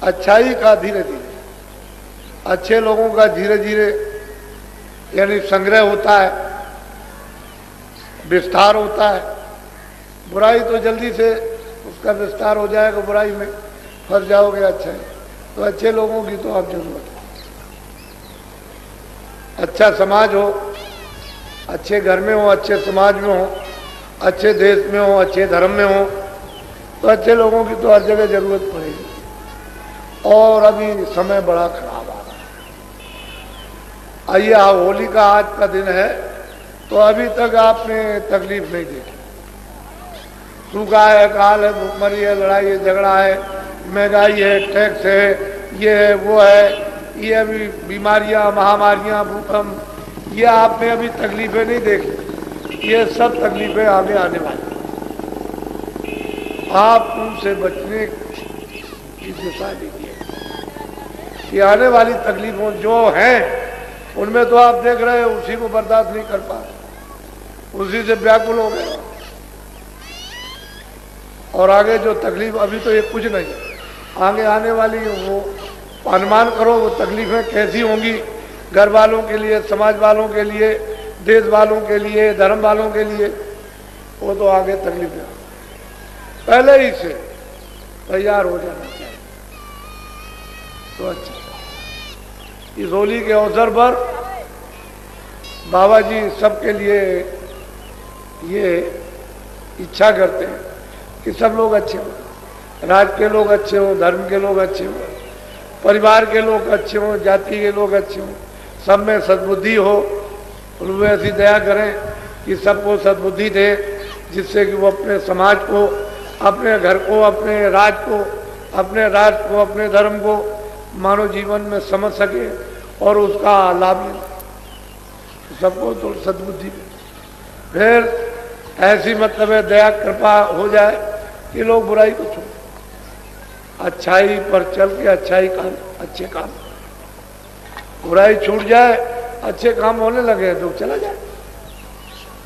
अच्छाई का धीरे धीरे, अच्छे लोगों का धीरे धीरे यानी संग्रह होता है, विस्तार होता है। बुराई तो जल्दी से उसका विस्तार हो जाएगा, बुराई में फंस जाओगे। अच्छा है तो अच्छे लोगों की तो आप जरूरत है। अच्छा समाज हो, अच्छे घर में हो, अच्छे समाज में हो, अच्छे देश में हो, अच्छे धर्म में हो, तो अच्छे लोगों की तो हर जगह जरूरत पड़ेगी। और अभी समय बड़ा खराब आ रहा है। आइए होली का आज का दिन है, तो अभी तक आपने तकलीफ नहीं देखी। सूखा है, अकाल है, भूखमरी है, लड़ाई है, झगड़ा है, महंगाई है, टैक्स है, ये है, वो है, ये अभी बीमारियां, महामारियां, भूकंप, ये आपने अभी तकलीफें नहीं देखी। ये सब तकलीफें आगे आने वाली। आप उनसे बचने की दिशा लीजिए। ये आने वाली तकलीफों जो हैं उनमें तो आप देख रहे हैं उसी को बर्दाश्त नहीं कर पा रहे, उसी से व्याकुल हो गए। और आगे जो तकलीफ, अभी तो ये कुछ नहीं है, आगे आने वाली वो अनुमान करो वो तकलीफें कैसी होंगी घर वालों के लिए, समाज वालों के लिए, देश वालों के लिए, धर्म वालों के लिए। वो तो आगे तकलीफें पहले ही से तैयार हो जाना चाहिए। तो अच्छा, इस होली के अवसर पर बाबा जी सबके लिए ये इच्छा करते हैं कि सब लोग अच्छे हों, राज के लोग अच्छे हों, धर्म के लोग अच्छे हों, परिवार के लोग अच्छे हों, जाति के लोग अच्छे हों, सब में सद्बुद्धि हो। उनमें ऐसी दया करें कि सबको सद्बुद्धि दे, जिससे कि वो अपने समाज को, अपने घर को, अपने राज को, अपने राष्ट्र को, अपने धर्म को मानव जीवन में समझ सके और उसका लाभ ले। सबको तो सद्बुद्धि दे। फिर ऐसी मतलब है दया कृपा हो जाए कि लोग बुराई को छोड़, अच्छाई पर चल के अच्छाई काम, अच्छे काम, बुराई छूट जाए, अच्छे काम होने लगे तो चला जाए,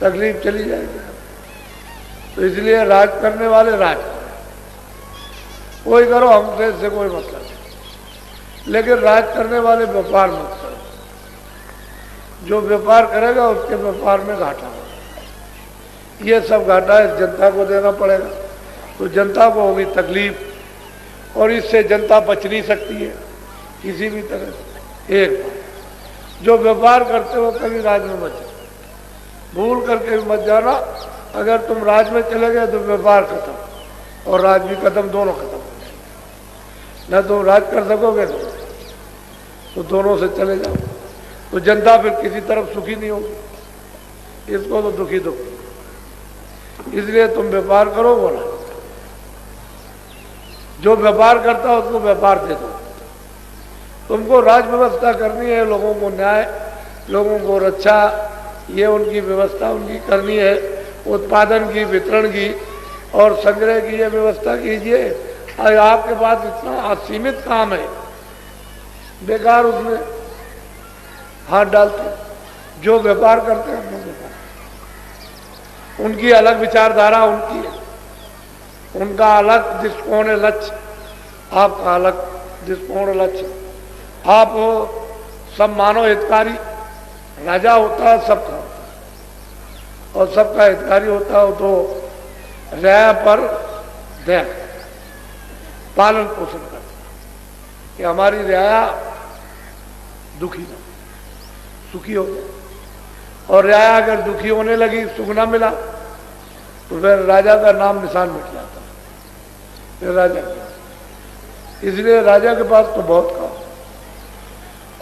तकलीफ चली जाएगी। तो इसलिए राज करने वाले राज करें, कोई करो, हमसे इससे कोई मतलब नहीं, लेकिन राज करने वाले व्यापार मत करो। जो व्यापार करेगा उसके व्यापार में घाटा होगा। ये सब घाटा है जनता को देना पड़ेगा, तो जनता को होगी तकलीफ, और इससे जनता बच नहीं सकती है किसी भी तरह से। एक जो व्यापार करते हो कभी राज में मत जाओ, भूल करके भी मत जाना। अगर तुम राज में चले गए तो व्यापार खत्म और राज भी खत्म, दोनों खत्म हो जाए। न तुम राज कर सकोगे तो दोनों से चले जाओ, तो जनता फिर किसी तरफ सुखी नहीं होगी, इसको तो दुखी दुखी। इसलिए तुम व्यापार करो, बोला जो व्यापार करता है उसको व्यापार दे दो। तुमको राज व्यवस्था करनी है, लोगों को न्याय, लोगों को रक्षा, ये उनकी व्यवस्था उनकी करनी है, उत्पादन की, वितरण की और संग्रह की ये व्यवस्था कीजिए। और आपके पास इतना असीमित काम है, बेकार उसमें हाथ डालते। जो व्यापार करते हैं अपना व्यापार, उनकी अलग विचारधारा उनकी है, उनका अलग दृष्टिकोण है, लक्ष्य, आपका अलग दृष्टिकोण लक्ष्य। आप सब मानव हितकारी, राजा होता है सबका होता है, और सबका हितकारी होता हो तो रया पर दया, पालन पोषण करता कि हमारी रियाया दुखी ना, सुखी हो जाए। और रियाया अगर दुखी होने लगी, सुख ना मिला, तो फिर राजा का नाम निशान मिट जाता है, फिर राजा। इसलिए राजा के पास तो बहुत काम,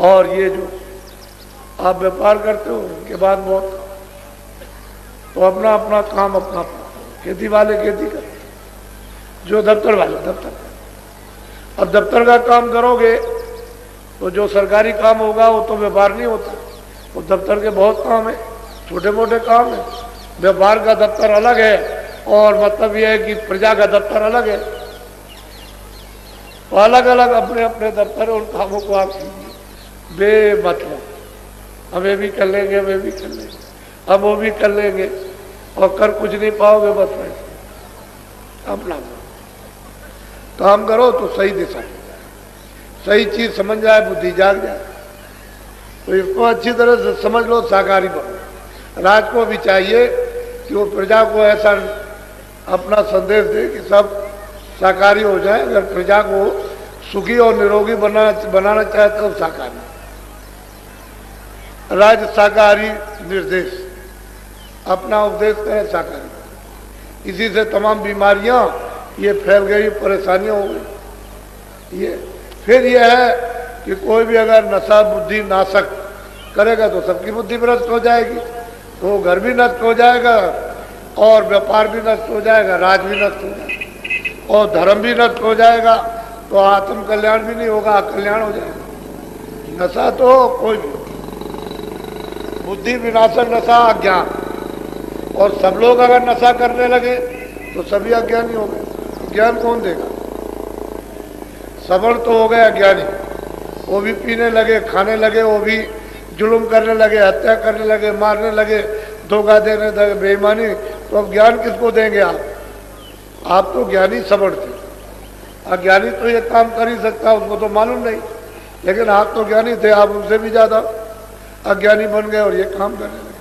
और ये जो आप व्यापार करते हो उनके बाद बहुत काम। तो अपना अपना काम अपना अपना, खेती वाले खेती करते, जो दफ्तर वाले दफ्तर। अब दफ्तर का काम करोगे तो जो सरकारी काम होगा वो तो व्यापार नहीं होता, वो दफ्तर के बहुत काम है, छोटे मोटे काम है। व्यापार का दफ्तर अलग है, और मतलब यह है कि प्रजा का दफ्तर अलग है। तो अलग अलग अपने अपने दफ्तर, उन कामों को आप कीजिए बेमतलब। हम ये भी कर लेंगे, हम ये भी कर लेंगे, हम वो भी कर लेंगे, और कर कुछ नहीं पाओगे, बस वैसे अपना काम करो तो सही दिशा। सही चीज समझ जाए, बुद्धि जाग जाए। तो इसको अच्छी तरह से समझ लो, शाकाहारी बनो। राज को भी चाहिए कि वो प्रजा को ऐसा अपना संदेश दे कि सब शाकाहारी हो जाए। अगर प्रजा को सुखी और निरोगी बनाना चाहते हो शाकाहारी। राज शाकाहारी निर्देश, अपना उपदेश करें शाकाहारी। इसी से तमाम बीमारियां ये फैल गई, परेशानियां हो गई। ये फिर यह है कि कोई भी अगर नशा बुद्धि नाशक करेगा तो सबकी बुद्धि भ्रष्ट हो जाएगी, तो घर भी नष्ट हो जाएगा और व्यापार भी नष्ट हो जाएगा, राज भी नष्ट हो जाएगा और धर्म भी नष्ट हो जाएगा, तो आत्म कल्याण भी नहीं होगा, कल्याण हो जाएगा। नशा तो कोई भी, बुद्धि विनाशक नशा अज्ञान, और सब लोग अगर नशा करने लगे तो सभी अज्ञानी हो गए। ज्ञान कौन देगा? सवर्ण तो हो गए अज्ञानी, वो भी पीने लगे, खाने लगे, वो भी जुल्म करने लगे, हत्या करने लगे, मारने लगे, धोखा देने लगे, बेईमानी। तो अब ज्ञान किसको देंगे आप? आप तो ज्ञानी सवर्ण थे, अज्ञानी तो ये काम कर ही सकता, उसको तो मालूम नहीं, लेकिन आप तो ज्ञानी थे, आप उनसे भी ज्यादा अज्ञानी बन गए और ये काम करने लगे।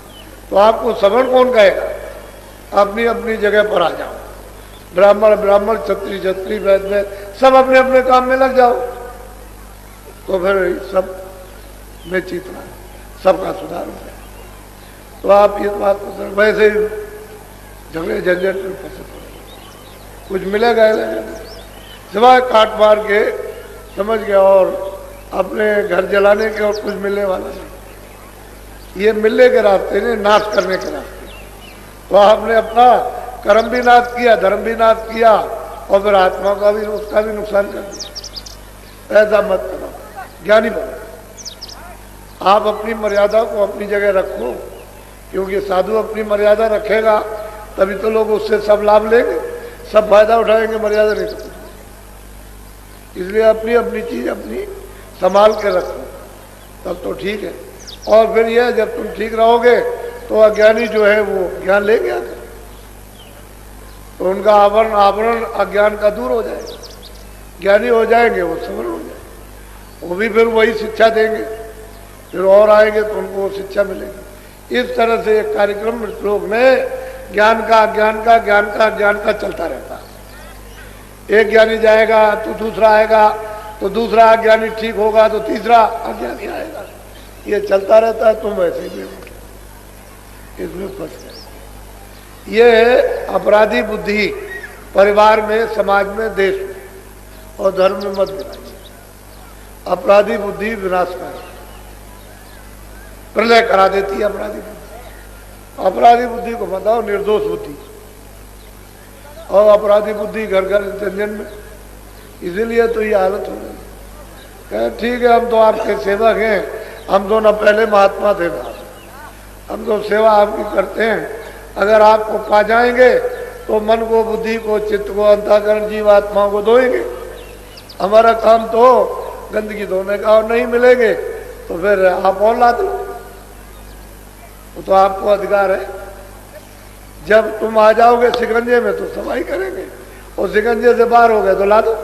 तो आपको सवर्ण कौन कहेगा? अपनी अपनी जगह पर आ जाओ, ब्राह्मण ब्राह्मण, क्षत्रिय क्षत्रिय, वैद वैद, सब अपने अपने काम में लग जाओ, तो फिर सब में चेतना, सबका सुधार हो जाए। तो आप ये बात को वैसे ही झगड़े झंझट में फंसे पड़े, कुछ मिलेगा सिवाय काट मार के, समझ गया, और अपने घर जलाने के और कुछ मिलने वाला नहीं। ये मिलने के रास्ते नहीं, नाश करने के रास्ते। तो आपने अपना कर्म भी नाश किया, धर्म भी नाश किया, और फिर आत्मा का भी, उसका भी नुकसान कर दिया। ऐसा मत करो, ज्ञानी बनो। आप अपनी मर्यादा को अपनी जगह रखो, क्योंकि साधु अपनी मर्यादा रखेगा तभी तो लोग उससे सब लाभ लेंगे, सब फायदा उठाएंगे, मर्यादा नहीं रखेंगे। इसलिए अपनी अपनी चीज अपनी संभाल के रखो, तब तो ठीक है। और फिर यह जब तुम ठीक रहोगे तो अज्ञानी जो है वो ज्ञान ले गया, तो उनका आवरण अज्ञान का दूर हो जाएगा। ज्ञानी हो जाएंगे, वो सवर्ण हो जाएंगे, वो भी फिर वही शिक्षा देंगे, फिर और आएंगे तो उनको वो शिक्षा मिलेगी। इस तरह से एक कार्यक्रम श्लोक में ज्ञान का ज्ञान का ज्ञान का ज्ञान का चलता रहता है। एक ज्ञानी जाएगा तो दूसरा आएगा, तो दूसरा अज्ञानी ठीक होगा तो तीसरा अज्ञानी आएगा, ये चलता रहता है। तुम वैसे ही इसमें फंस गए। ये अपराधी बुद्धि परिवार में, समाज में, देश में और धर्म में मत गिराइए। अपराधी बुद्धि विनाशकारी, प्रलय करा देती है अपराधी बुद्धि। अपराधी बुद्धि को बताओ निर्दोष बुद्धि, और अपराधी बुद्धि घर घर जन में। इसीलिए तो ये हालत हो गई। ठीक है, हम तो आपके सेवक हैं, हम तो न पहले महात्मा थे, हम तो सेवा आपकी करते हैं। अगर आपको पा जाएंगे तो मन को, बुद्धि को, चित्त को, अंतःकरण, जीवात्माओं को धोएंगे। हमारा काम तो गंदगी धोने का, और नहीं मिलेंगे तो फिर आप और ला दो, तो आपको अधिकार है। जब तुम आ जाओगे शिकंजे में तो सफाई करेंगे, और शिकंजे से बाहर हो गए तो ला दो,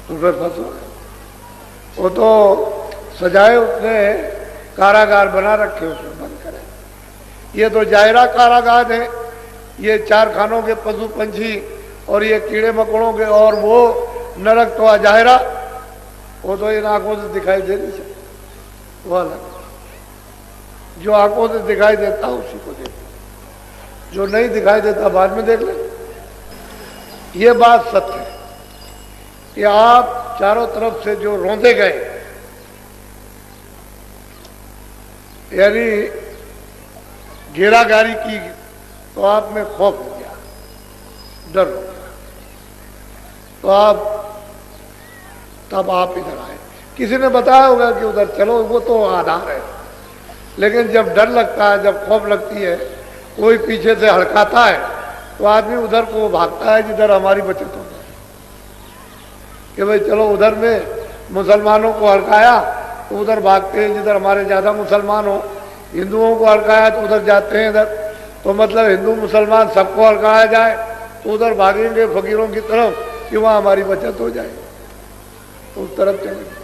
तो फिर फंसोगे। वो तो सजाए उसने कारागार बना रखे, उसमें बंद करें। ये तो जायरा कारागार है, ये चार खानों के पशु पंछी और ये कीड़े मकोड़ों के, और वो नरक तो अजायरा, वो तो इन आंखों से दिखाई दे नहीं सकता, वो अलग। जो आंखों से दिखाई देता उसी को देखो, जो नहीं दिखाई देता बाद में देख ले। ये बात सत्य है कि आप चारों तरफ से जो रौंदे गए, यानी घेराघारी की, तो आप में खौफ हो गया, डर हो गया, तो तब आप इधर आए। किसी ने बताया होगा कि उधर चलो, वो तो आधार है, लेकिन जब डर लगता है, जब खौफ लगती है, कोई पीछे से हड़काता है, तो आदमी उधर को भागता है जिधर हमारी बचत हो जाए। कि भाई चलो उधर में मुसलमानों को हड़काया तो उधर भागते हैं जिधर हमारे ज्यादा मुसलमान हो, हिंदुओं को हड़काया तो उधर जाते हैं इधर, तो मतलब हिंदू मुसलमान सबको हड़काया जाए तो उधर भागेंगे फकीरों की तरफ कि वहां हमारी बचत हो जाए। तो उस तरफ चले गए।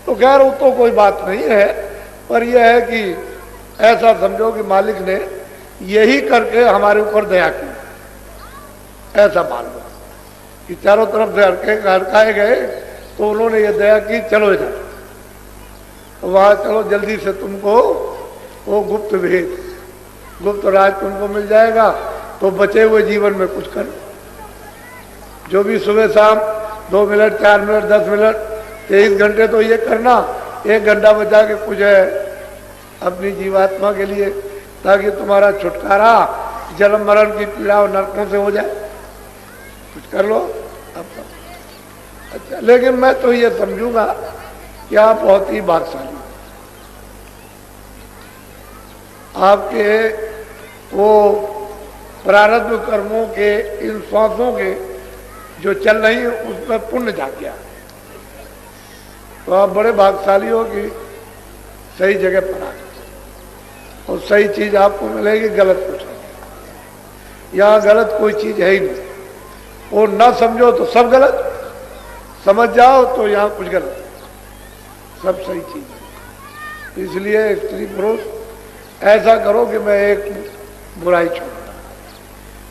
तो खैर वो तो कोई बात नहीं है, पर यह है कि ऐसा समझो कि मालिक ने यही करके हमारे ऊपर दया की, ऐसा मान लो कि चारों तरफ से हड़काए गए तो उन्होंने ये दया की, चलो इधर, तो वहां चलो जल्दी से तुमको वो गुप्त भेद, गुप्त राज तुमको मिल जाएगा, तो बचे हुए जीवन में कुछ करो। जो भी सुबह शाम 2 मिनट 4 मिनट 10 मिनट 23 घंटे तो ये करना, 1 घंटा बचा के कुछ है अपनी जीवात्मा के लिए, ताकि तुम्हारा छुटकारा जन्म मरण की पीड़ा और नरकों से हो जाए। कुछ कर लो अब तो। अच्छा, लेकिन मैं तो ये समझूंगा कि आप बहुत ही भाग्यशाली, आपके वो प्रारब्ध कर्मों के इन श्वासों के जो चल रही उसमें पुण्य जाग गया, तो आप बड़े भाग्यशाली हो कि सही जगह पर आ गए और सही चीज आपको मिलेगी, गलत कुछ नहीं। यहाँ गलत कोई चीज है ही नहीं, वो ना समझो तो सब गलत, समझ जाओ तो यहाँ कुछ गलत, सब सही चीज है। इसलिए स्त्री पुरुष ऐसा करो कि मैं एक बुराई छोड़ूंगा,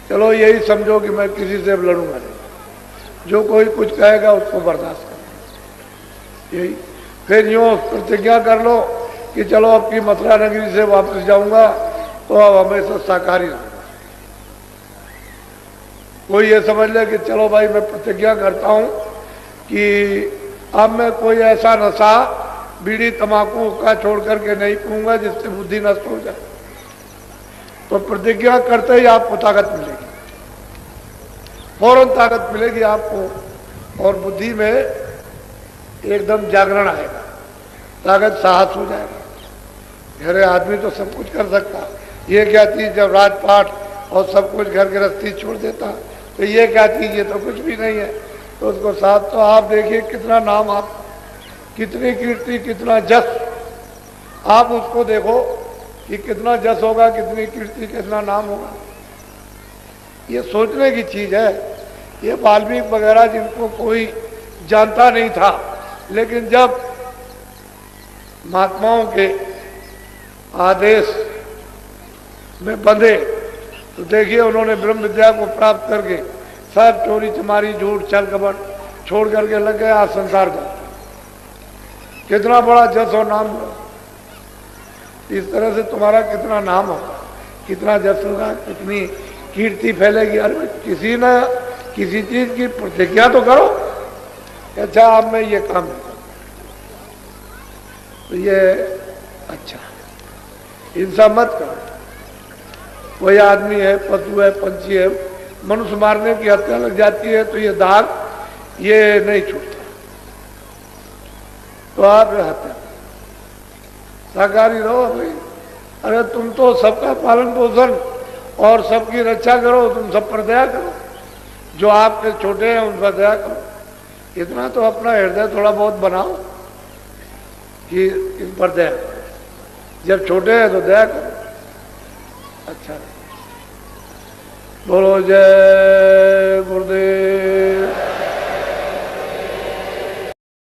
चलो यही समझो कि मैं किसी से लड़ूंगा नहीं, जो कोई कुछ कहेगा उसको बर्दाश्त कर, यही। फिर यूँ प्रतिज्ञा कर लो कि चलो अब की मथुरा नगरी से वापस जाऊंगा तो अब हमेशा शाकाहारी रहूंगा। कोई ये समझ ले कि चलो भाई मैं प्रतिज्ञा करता हूं कि अब मैं कोई ऐसा नशा बीड़ी तंबाकू का छोड़ करके नहीं पीऊंगा जिससे बुद्धि नष्ट हो जाए, तो प्रतिज्ञा करते ही आपको ताकत मिलेगी, फौरन ताकत मिलेगी आपको, और बुद्धि में एकदम जागरण आएगा, ताकत साहस हो जाएगा। घरे आदमी तो सब कुछ कर सकता, ये क्या चीज जब राजपाट और सब कुछ घर गृहस्थी छोड़ देता, तो ये क्या चीज, ये तो कुछ भी नहीं है, तो उसको साथ। तो आप देखिए कितना नाम, आप कितनी कीर्ति कितना जस, आप उसको देखो कि कितना जस होगा, कितनी कीर्ति कितना नाम होगा। ये सोचने की चीज है। ये वाल्मीकि वगैरह जिनको कोई जानता नहीं था, लेकिन जब महात्माओं के आदेश में बंधे तो देखिए उन्होंने ब्रह्म विद्या को प्राप्त करके सब चोरी चमारी झूठ छल कपट छोड़ करके लग गए आज संसार का। कितना बड़ा जस और नाम होगा, इस तरह से तुम्हारा कितना नाम होगा, कितना जस होगा, कितनी कीर्ति फैलेगी। अरे किसी न किसी चीज की प्रतिज्ञा तो करो, अच्छा अब मैं ये काम नहीं करूंगा, तो ये अच्छा हिंसा मत करो। कोई आदमी है, पशु है, पंछी है, मनुष्य मारने की हत्या लग जाती है तो ये दाग ये नहीं छूटता, तो आप हत्या शाकाहारी रहो भाई। अरे तुम तो सबका पालन पोषण और सबकी रक्षा करो, तुम सब पर दया करो, जो आपके छोटे हैं उन पर दया करो। इतना तो अपना हृदय थोड़ा बहुत बनाओ कि इन पर दया करो, जब छोटे हैं तो दया करो। अच्छा, बोलो जय गुरुदेव।